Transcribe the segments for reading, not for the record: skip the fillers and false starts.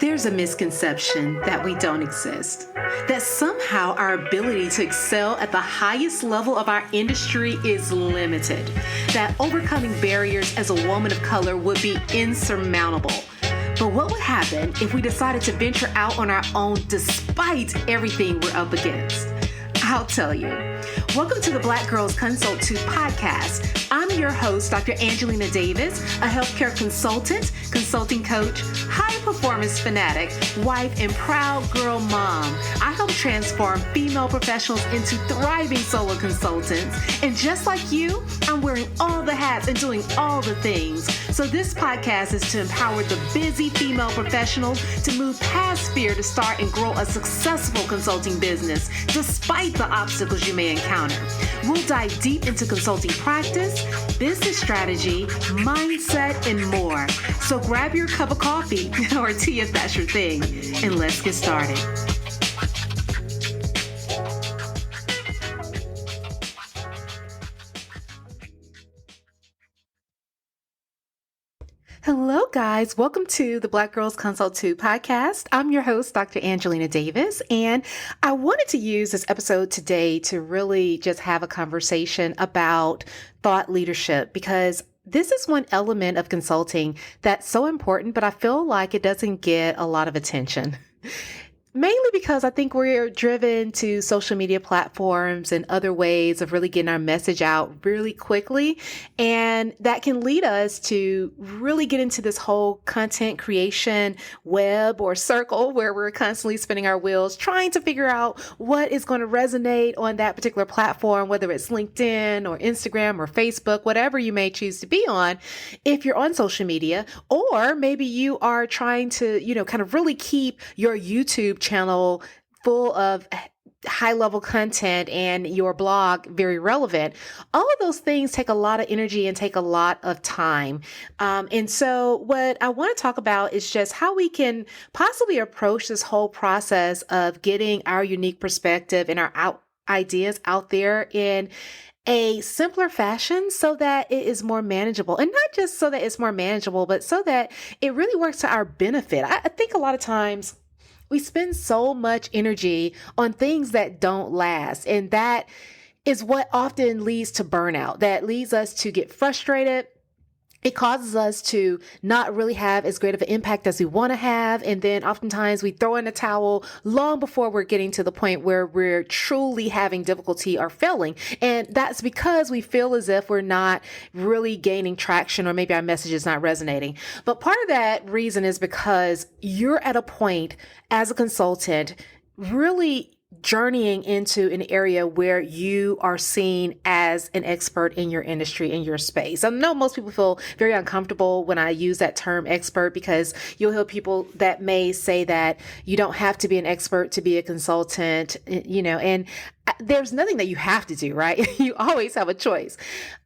There's a misconception that we don't exist, that somehow our ability to excel at the highest level of our industry is limited, that overcoming barriers as a woman of color would be insurmountable. But what would happen if we decided to venture out on our own despite everything we're up against? I'll tell you. Welcome to the Black Girls Consult 2 podcast. I'm your host, Dr. Angelina Davis, a healthcare consultant, consulting coach, high performance fanatic, wife, and proud girl mom. I help transform female professionals into thriving solo consultants. And just like you, I'm wearing all the hats and doing all the things. So this podcast is to empower the busy female professional to move past fear to start and grow a successful consulting business, despite the obstacles you may encounter. We'll dive deep into consulting practice, business strategy, mindset, and more. So grab your cup of coffee or tea if that's your thing, and let's get started. Hello, guys. Welcome to the Black Girls Consult 2 podcast. I'm your host, Dr. Angelina Davis, and I wanted to use this episode today to really just have a conversation about thought leadership, because this is one element of consulting that's so important, but I feel like it doesn't get a lot of attention. Mainly because I think we're driven to social media platforms and other ways of really getting our message out really quickly. And that can lead us to really get into this whole content creation web or circle where we're constantly spinning our wheels, trying to figure out what is going to resonate on that particular platform, whether it's LinkedIn or Instagram or Facebook, whatever you may choose to be on, if you're on social media, or maybe you are trying to, kind of really keep your YouTube channel full of high level content and your blog very relevant. All of those things take a lot of energy and take a lot of time. And so what I want to talk about is just how we can possibly approach this whole process of getting our unique perspective and our ideas out there in a simpler fashion so that it is more manageable. And not just so that it's more manageable, but so that it really works to our benefit. I think a lot of times we spend so much energy on things that don't last. And that is what often leads to burnout. That leads us to get frustrated. It causes us to not really have as great of an impact as we want to have. And then oftentimes we throw in the towel long before we're getting to the point where we're truly having difficulty or failing. And that's because we feel as if we're not really gaining traction, or maybe our message is not resonating. But part of that reason is because you're at a point as a consultant really journeying into an area where you are seen as an expert in your industry, in your space. I know most people feel very uncomfortable when I use that term expert, because you'll hear people that may say that you don't have to be an expert to be a consultant, and there's nothing that you have to do, right? You always have a choice.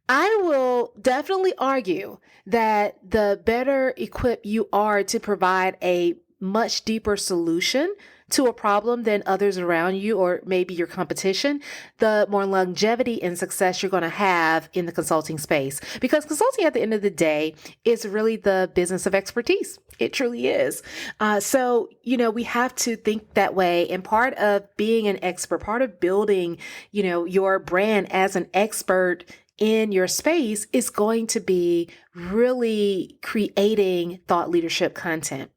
I will definitely argue that the better equipped you are to provide a much deeper solution to a problem than others around you, or maybe your competition, the more longevity and success you're going to have in the consulting space. Because consulting at the end of the day is really the business of expertise. It truly is. So, we have to think that way. And part of being an expert, part of building, your brand as an expert in your space is going to be really creating thought leadership content.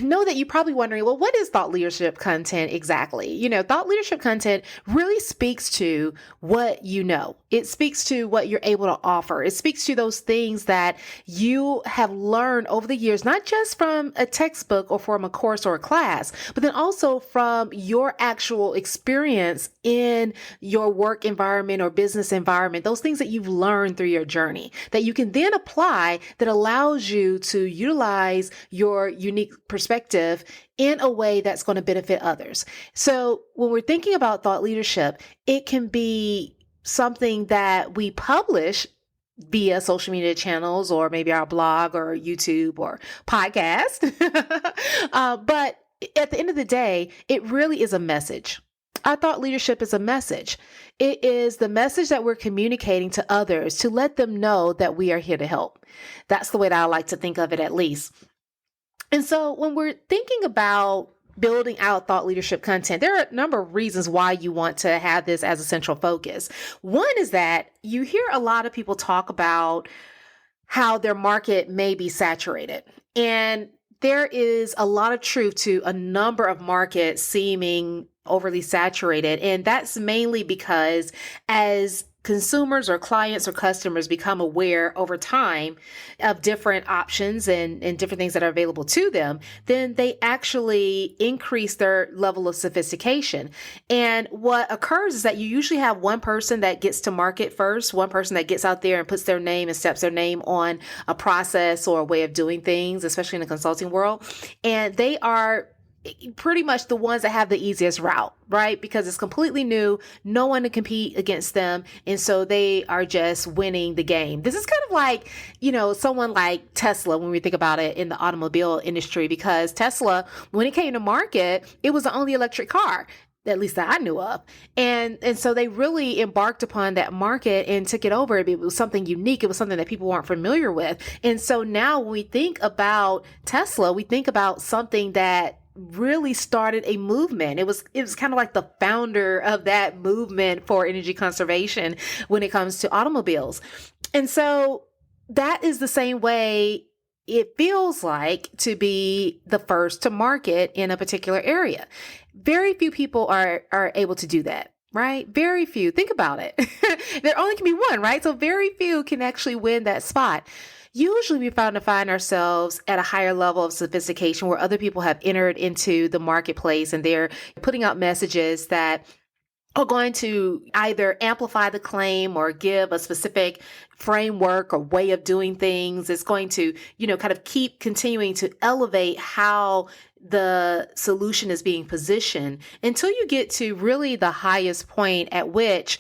Know that you're probably wondering, well, what is thought leadership content exactly? Thought leadership content really speaks to what you know. It speaks to what you're able to offer. It speaks to those things that you have learned over the years, not just from a textbook or from a course or a class, but then also from your actual experience in your work environment or business environment, those things that you've learned through your journey that you can then apply, that allows you to utilize your unique perspective in a way that's going to benefit others. So when we're thinking about thought leadership, it can be something that we publish via social media channels, or maybe our blog or YouTube or podcast. But at the end of the day, it really is a message. Our thought leadership is a message. It is the message that we're communicating to others to let them know that we are here to help. That's the way that I like to think of it, at least. And so when we're thinking about building out thought leadership content, there are a number of reasons why you want to have this as a central focus. One is that you hear a lot of people talk about how their market may be saturated. And there is a lot of truth to a number of markets seeming overly saturated. And that's mainly because as consumers or clients or customers become aware over time of different options and different things that are available to them, then they actually increase their level of sophistication. And what occurs is that you usually have one person that gets to market first, one person that gets out there and puts their name and steps their name on a process or a way of doing things, especially in the consulting world. And they are pretty much the ones that have the easiest route, right? Because it's completely new, no one to compete against them. And so they are just winning the game. This is kind of like, someone like Tesla, when we think about it in the automobile industry, because Tesla, when it came to market, it was the only electric car, at least that I knew of. And so they really embarked upon that market and took it over. It was something unique. It was something that people weren't familiar with. And so now when we think about Tesla, we think about something that really started a movement. It was kind of like the founder of that movement for energy conservation when it comes to automobiles. And so that is the same way it feels like to be the first to market in a particular area. Very few people are able to do that. Right? Very few. Think about it. There only can be one, right? So very few can actually win that spot. Usually we find ourselves at a higher level of sophistication where other people have entered into the marketplace and they're putting out messages that are going to either amplify the claim or give a specific framework or way of doing things. It's going to, kind of keep continuing to elevate how the solution is being positioned until you get to really the highest point at which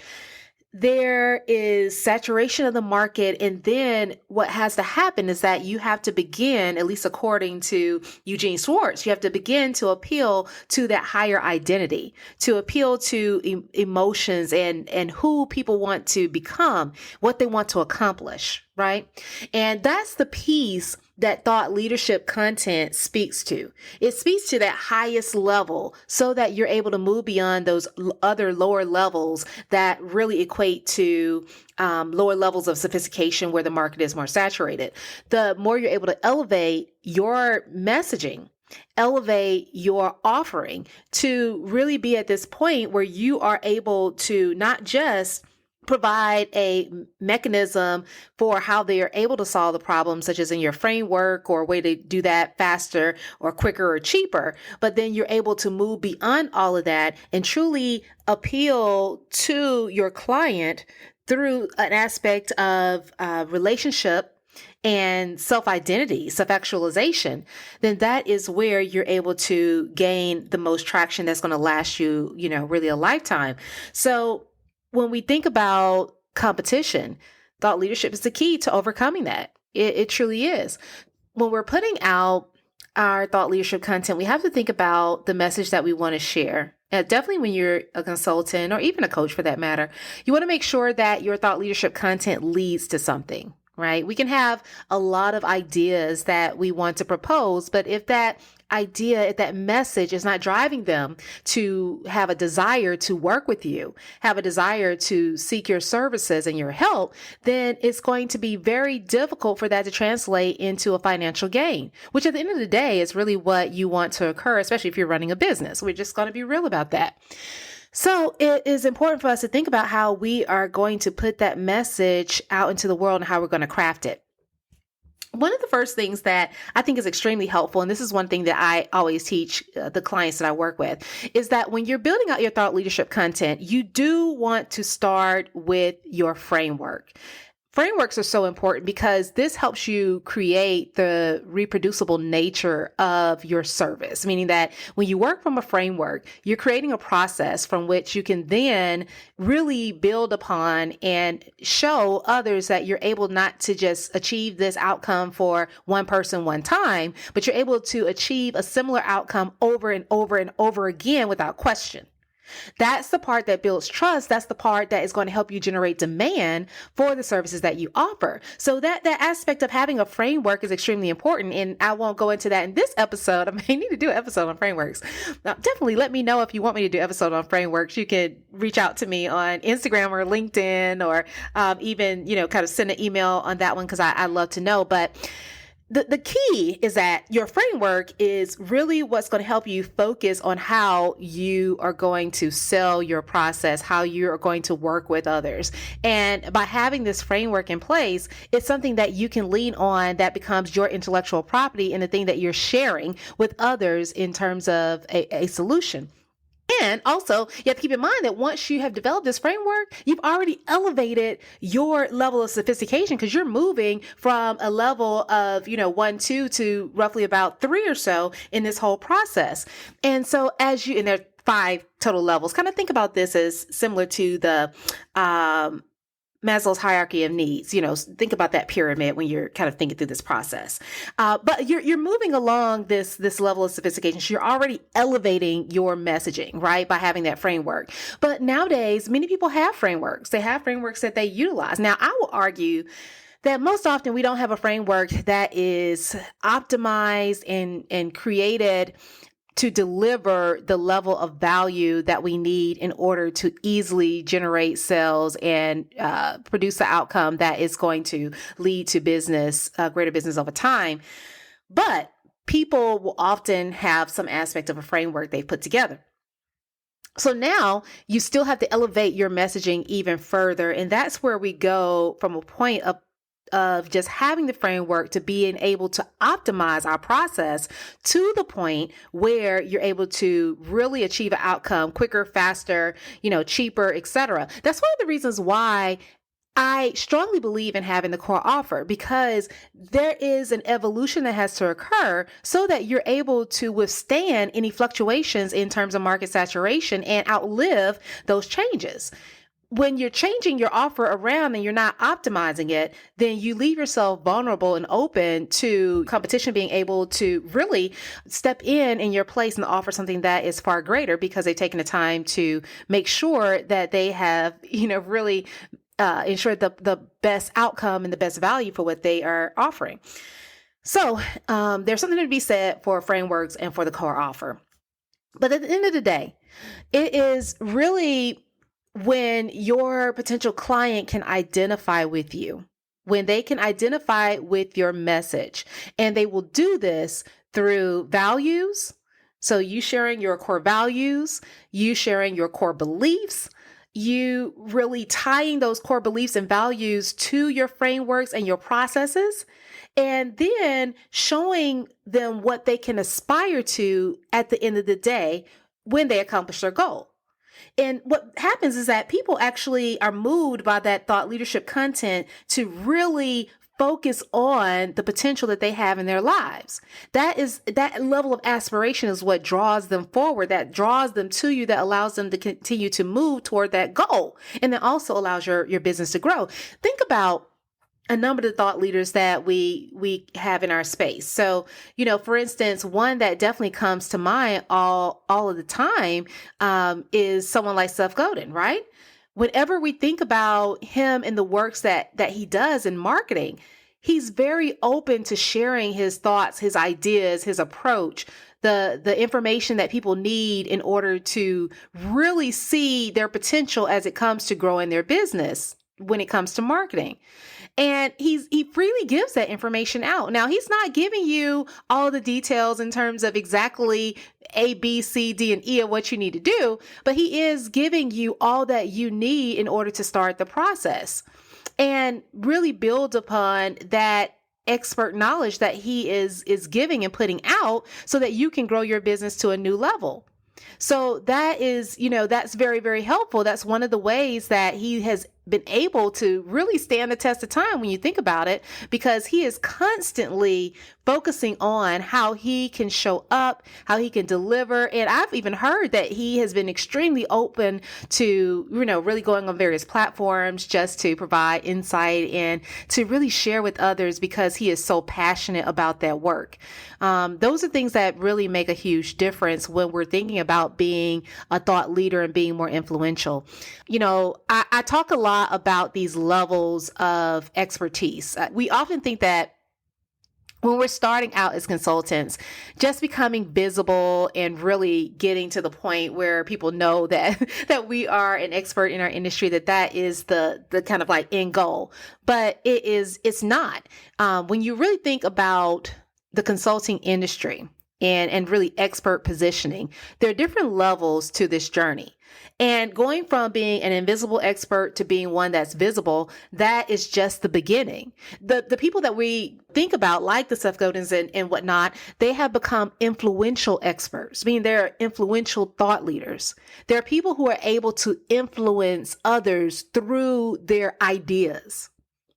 there is saturation of the market. And then what has to happen is that you have to begin, at least according to Eugene Schwartz, you have to begin to appeal to that higher identity, to appeal to emotions and who people want to become, what they want to accomplish, right? And that's the piece that thought leadership content speaks to. It speaks to that highest level so that you're able to move beyond those other lower levels that really equate to lower levels of sophistication where the market is more saturated. The more you're able to elevate your messaging, elevate your offering to really be at this point where you are able to not just provide a mechanism for how they are able to solve the problem, such as in your framework or a way to do that faster or quicker or cheaper. But then you're able to move beyond all of that and truly appeal to your client through an aspect of relationship and self-identity, self-actualization, then that is where you're able to gain the most traction that's going to last you, really a lifetime. So when we think about competition, thought leadership is the key to overcoming that. It truly is. When we're putting out our thought leadership content, we have to think about the message that we want to share. Definitely when you're a consultant or even a coach for that matter, you want to make sure that your thought leadership content leads to something, right? We can have a lot of ideas that we want to propose, but if that idea, if that message is not driving them to have a desire to work with you, have a desire to seek your services and your help, then it's going to be very difficult for that to translate into a financial gain, which at the end of the day is really what you want to occur, especially if you're running a business. We're just going to be real about that. So it is important for us to think about how we are going to put that message out into the world and how we're going to craft it. One of the first things that I think is extremely helpful, and this is one thing that I always teach the clients that I work with, is that when you're building out your thought leadership content, you do want to start with your framework. Frameworks are so important because this helps you create the reproducible nature of your service, meaning that when you work from a framework, you're creating a process from which you can then really build upon and show others that you're able not to just achieve this outcome for one person one time, but you're able to achieve a similar outcome over and over and over again without question. That's the part that builds trust. That's the part that is going to help you generate demand for the services that you offer. So that aspect of having a framework is extremely important. And I won't go into that in this episode. I may need to do an episode on frameworks. Now, definitely let me know if you want me to do an episode on frameworks. You can reach out to me on Instagram or LinkedIn, or even, kind of send an email on that one, because I love to know. But the key is that your framework is really what's going to help you focus on how you are going to sell your process, how you are going to work with others. And by having this framework in place, it's something that you can lean on that becomes your intellectual property and the thing that you're sharing with others in terms of a solution. And also, you have to keep in mind that once you have developed this framework, you've already elevated your level of sophistication, because you're moving from a level of, 1, 2 to roughly about 3 or so in this whole process. And so and there are 5 total levels. Kind of think about this as similar to the Maslow's hierarchy of needs. Think about that pyramid when you're kind of thinking through this process. But you're moving along this level of sophistication. So you're already elevating your messaging, right, by having that framework. But nowadays, many people have frameworks. They have frameworks that they utilize. Now, I will argue that most often we don't have a framework that is optimized and created to deliver the level of value that we need in order to easily generate sales and produce the outcome that is going to lead to greater business over time. But people will often have some aspect of a framework they've put together. So now you still have to elevate your messaging even further. And that's where we go from a point of just having the framework to being able to optimize our process to the point where you're able to really achieve an outcome quicker, faster, cheaper, etc. That's one of the reasons why I strongly believe in having the core offer, because there is an evolution that has to occur so that you're able to withstand any fluctuations in terms of market saturation and outlive those changes. When you're changing your offer around and you're not optimizing it, then you leave yourself vulnerable and open to competition being able to really step in your place and offer something that is far greater, because they've taken the time to make sure that they have, really ensured the best outcome and the best value for what they are offering. So there's something to be said for frameworks and for the core offer. But at the end of the day, it is really when your potential client can identify with you, when they can identify with your message, and they will do this through values. So you sharing your core values, you sharing your core beliefs, you really tying those core beliefs and values to your frameworks and your processes, and then showing them what they can aspire to at the end of the day when they accomplish their goal. And what happens is that people actually are moved by that thought leadership content to really focus on the potential that they have in their lives. That level of aspiration is what draws them forward, that draws them to you, that allows them to continue to move toward that goal. And then also allows your business to grow. Think about a number of the thought leaders that we have in our space. So, for instance, one that definitely comes to mind all of the time is someone like Seth Godin, right? Whenever we think about him and the works that he does in marketing, he's very open to sharing his thoughts, his ideas, his approach, the information that people need in order to really see their potential as it comes to growing their business when it comes to marketing. And he freely gives that information out. Now, he's not giving you all the details in terms of exactly A, B, C, D, and E of what you need to do, but he is giving you all that you need in order to start the process and really build upon that expert knowledge that he is giving and putting out so that you can grow your business to a new level. So that is, that's very, very helpful. That's one of the ways that he has been able to really stand the test of time when you think about it, because he is constantly focusing on how he can show up, how he can deliver. And I've even heard that he has been extremely open to, really going on various platforms just to provide insight and to really share with others, because he is so passionate about that work. Those are things that really make a huge difference when we're thinking about being a thought leader and being more influential. I talk a lot about these levels of expertise. We often think that when we're starting out as consultants, just becoming visible and really getting to the point where people know that that we are an expert in our industry, that is the kind of like end goal. But it's not. When you really think about the consulting industry and really expert positioning, there are different levels to this journey. And going from being an invisible expert to being one that's visible, that is just the beginning. The people that we think about, like the Seth Godins and whatnot, they have become influential experts, meaning they're influential thought leaders. They're people who are able to influence others through their ideas.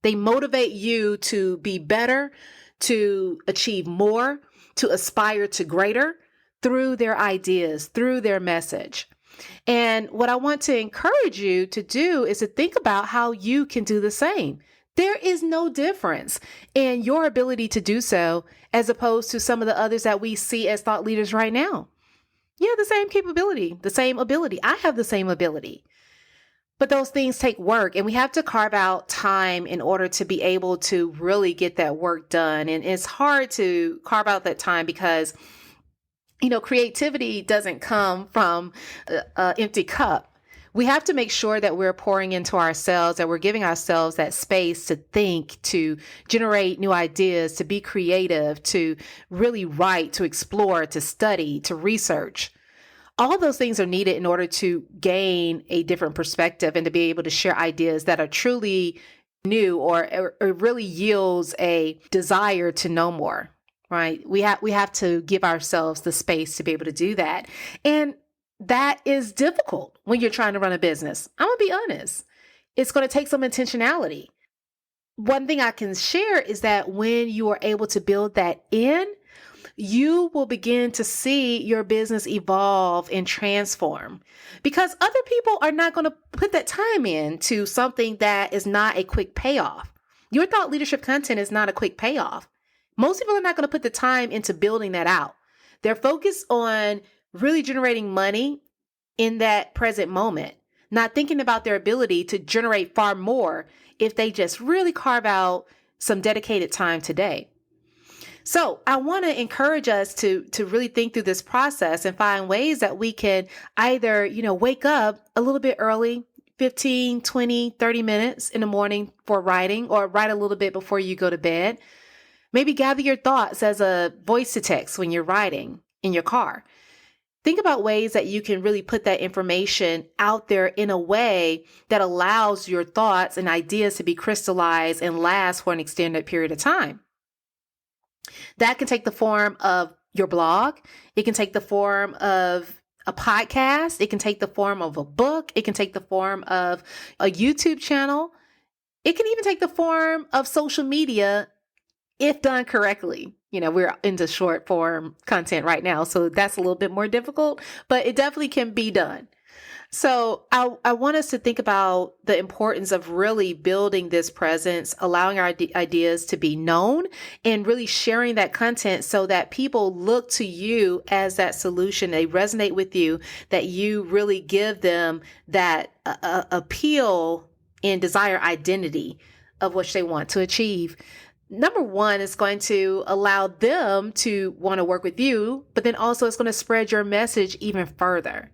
They motivate you to be better, to achieve more, to aspire to greater through their ideas, through their message. And what I want to encourage you to do is to think about how you can do the same. There is no difference in your ability to do so as opposed to some of the others that we see as thought leaders right now. You have the same capability, the same ability. I have the same ability. But those things take work, and we have to carve out time in order to be able to really get that work done. And it's hard to carve out that time because creativity doesn't come from an empty cup. We have to make sure that we're pouring into ourselves, that we're giving ourselves that space to think, to generate new ideas, to be creative, to really write, to explore, to study, to research. All those things are needed in order to gain a different perspective and to be able to share ideas that are truly new or really yields a desire to know more. Right? We have to give ourselves the space to be able to do that. And that is difficult when you're trying to run a business. I'm going to be honest. It's going to take some intentionality. One thing I can share is that when you are able to build that in, you will begin to see your business evolve and transform, because other people are not going to put that time into something that is not a quick payoff. Your thought leadership content is not a quick payoff. Most people are not going to put the time into building that out. They're focused on really generating money in that present moment, not thinking about their ability to generate far more if they just really carve out some dedicated time today. So I want to encourage us to really think through this process and find ways that we can either, wake up a little bit early, 15, 20, 30 minutes in the morning for writing, or write a little bit before you go to bed. Maybe gather your thoughts as a voice to text when you're riding in your car. Think about ways that you can really put that information out there in a way that allows your thoughts and ideas to be crystallized and last for an extended period of time. That can take the form of your blog. It can take the form of a podcast. It can take the form of a book. It can take the form of a YouTube channel. It can even take the form of social media if done correctly. We're into short form content right now, so that's a little bit more difficult, but it definitely can be done. So I want us to think about the importance of really building this presence, allowing our ideas to be known, and really sharing that content so that people look to you as that solution. They resonate with you, that you really give them that appeal and desire identity of what they want to achieve. Number one, is going to allow them to want to work with you, but then also it's going to spread your message even further.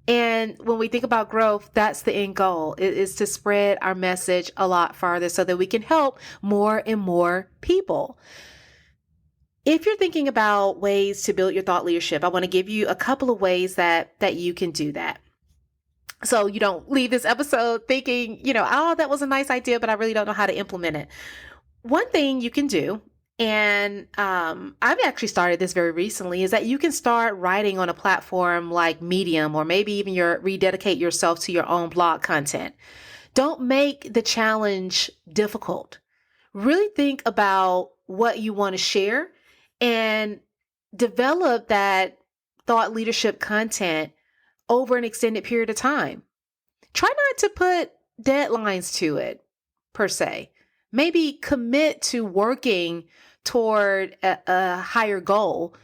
And when we think about growth, that's the end goal. It is to spread our message a lot farther so that we can help more and more people. If you're thinking about ways to build your thought leadership, I want to give you a couple of ways that you can do that. So you don't leave this episode thinking, that was a nice idea, but I really don't know how to implement it. One thing you can do, and I've actually started this very recently, is that you can start writing on a platform like Medium, or maybe even rededicate yourself to your own blog content. Don't make the challenge difficult. Really think about what you want to share and develop that thought leadership content over an extended period of time. Try not to put deadlines to it, per se. Maybe commit to working toward a higher goal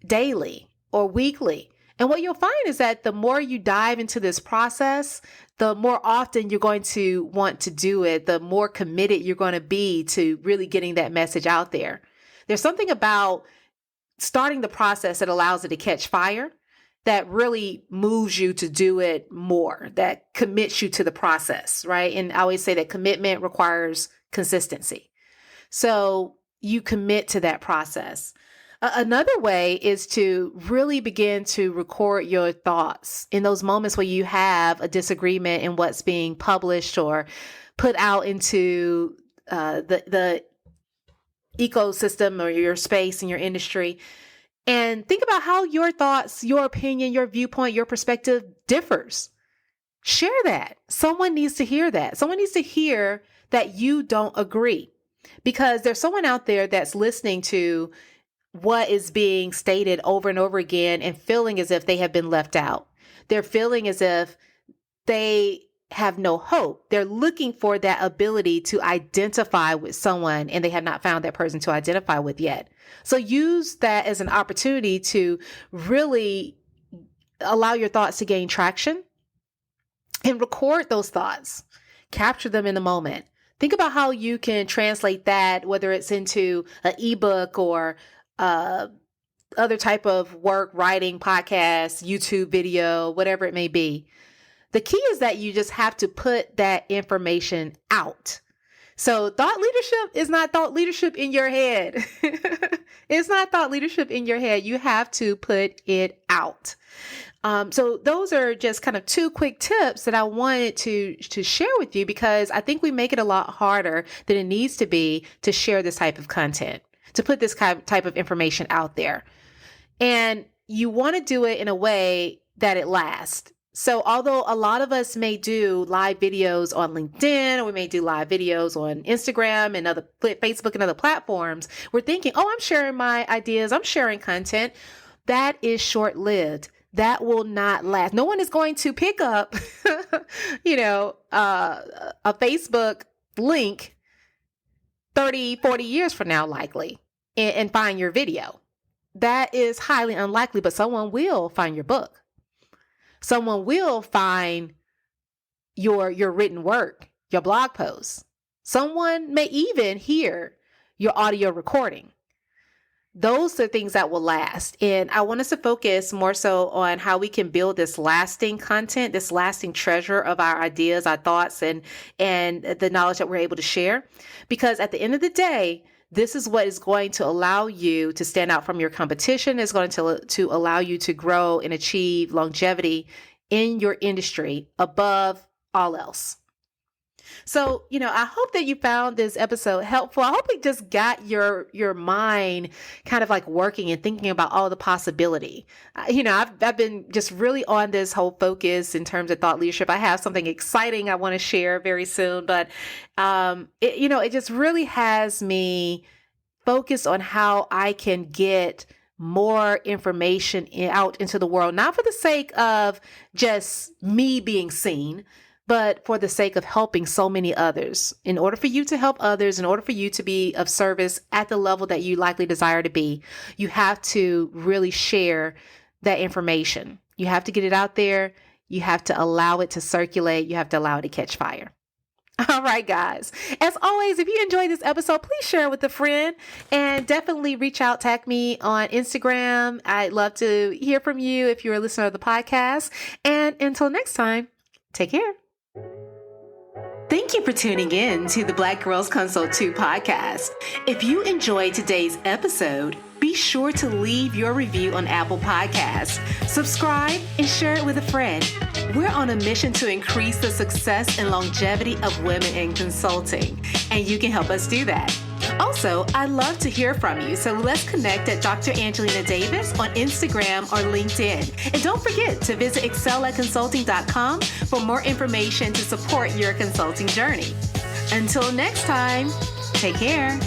daily or weekly. And what you'll find is that the more you dive into this process, the more often you're going to want to do it, the more committed you're going to be to really getting that message out there. There's something about starting the process that allows it to catch fire, that really moves you to do it more, that commits you to the process, right? And I always say that commitment requires consistency. So you commit to that process. Another way is to really begin to record your thoughts in those moments where you have a disagreement in what's being published or put out into the ecosystem or your space in your industry. And think about how your thoughts, your opinion, your viewpoint, your perspective differs. Share that. Someone needs to hear that. Someone needs to hear that you don't agree, because there's someone out there that's listening to what is being stated over and over again and feeling as if they have been left out. They're feeling as if they have no hope. They're looking for that ability to identify with someone, and they have not found that person to identify with yet. So use that as an opportunity to really allow your thoughts to gain traction and record those thoughts. Capture them in the moment. Think about how you can translate that, whether it's into an ebook or other type of work, writing, podcast, YouTube video, whatever it may be. The key is that you just have to put that information out. So thought leadership is not thought leadership in your head. It's not thought leadership in your head. You have to put it out. So those are just kind of 2 quick tips that I wanted to share with you, because I think we make it a lot harder than it needs to be to share this type of content, to put this type of information out there. And you want to do it in a way that it lasts. So although a lot of us may do live videos on LinkedIn, or we may do live videos on Instagram and other Facebook and other platforms, we're thinking, oh, I'm sharing my ideas, I'm sharing content. That is short-lived. That will not last. No one is going to pick up, a Facebook link 30, 40 years from now, likely, and find your video. That is highly unlikely, but someone will find your book. Someone will find your written work, your blog posts. Someone may even hear your audio recording. Those are things that will last. And I want us to focus more so on how we can build this lasting content, this lasting treasure of our ideas, our thoughts, and the knowledge that we're able to share. Because at the end of the day, this is what is going to allow you to stand out from your competition. It's going to allow you to grow and achieve longevity in your industry above all else. So, I hope that you found this episode helpful. I hope it just got your mind kind of like working and thinking about all the possibility. I've been just really on this whole focus in terms of thought leadership. I have something exciting I want to share very soon, but it just really has me focused on how I can get more information out into the world, not for the sake of just me being seen, but for the sake of helping so many others. In order for you to help others, in order for you to be of service at the level that you likely desire to be, you have to really share that information. You have to get it out there. You have to allow it to circulate. You have to allow it to catch fire. All right, guys. As always, if you enjoyed this episode, please share it with a friend, and definitely reach out, tag me on Instagram. I'd love to hear from you if you're a listener of the podcast. And until next time, take care. Thank you for tuning in to the Black Girls Consult 2 podcast. If you enjoyed today's episode, be sure to leave your review on Apple Podcasts, subscribe, and share it with a friend. We're on a mission to increase the success and longevity of women in consulting, and you can help us do that. Also, I love to hear from you, so let's connect at Dr. Angelina Davis on Instagram or LinkedIn. And don't forget to visit excelatconsulting.com for more information to support your consulting journey. Until next time, take care.